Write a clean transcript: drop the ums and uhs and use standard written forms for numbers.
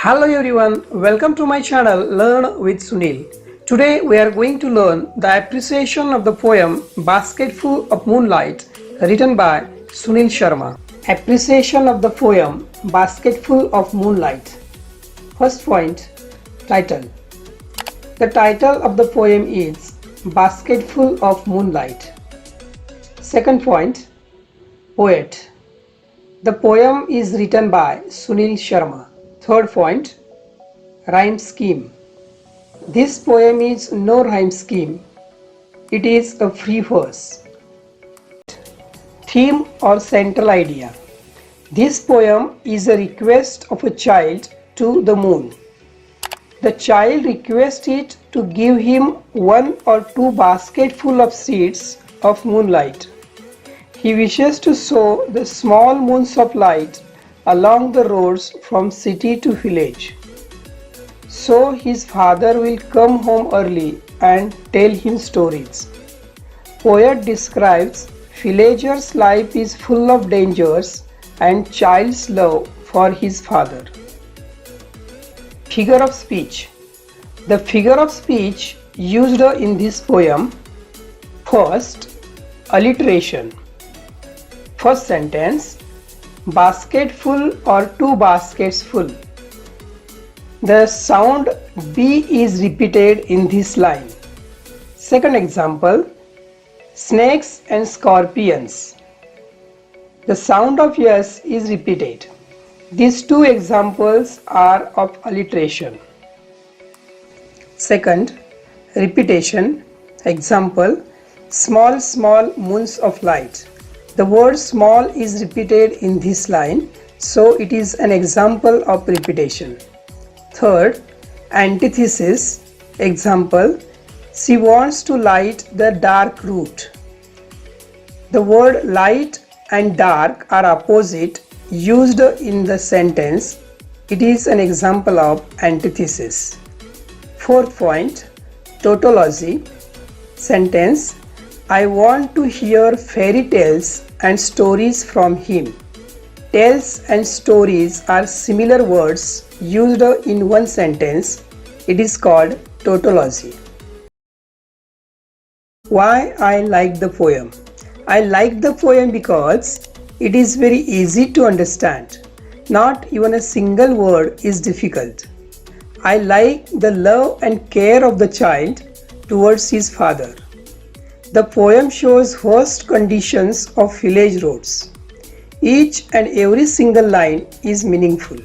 Hello everyone, welcome to my channel Learn with Sunil. Today we are going to learn the appreciation of the poem Basktful of Moonlight written by Sunil Sharma. Appreciation of the poem Basktful of Moonlight. First point, title. The title of the poem is Basktful of Moonlight. Second point, poet. The poem is written by Sunil Sharma. Third point, rhyme scheme. This poem is no rhyme scheme. It is a free verse. Theme or central idea. This poem is a request of a child to the moon. The child requests it to give him 1 or 2 basketful of seeds of moonlight. He wishes to sow the small moons of light along the roads from city to village. So his father will come home early and tell him stories. Poet describes villager's life is full of dangers and child's love for his father. Figure of speech. The figure of speech used in this poem. First, alliteration. First sentence, basketful or 2 baskets full. The sound B is repeated in this line. Second example, snakes and scorpions. The sound of S is repeated. These 2 examples are of alliteration. Second, repetition. Example, small moons of light. The word small is repeated in this line, so it is an example of repetition. Third, antithesis. Example, she wants to light the dark route. The word light and dark are opposite used in the sentence. It is an example of antithesis. Fourth point, tautology. Sentence, I want to hear fairy tales and stories from him. Tales and stories are similar words used in one sentence. It is called tautology. Why I like the poem? I like the poem because it is very easy to understand. Not even a single word is difficult. I like the love and care of the child towards his father. The poem shows worst conditions of village roads. Each and every single line is meaningful.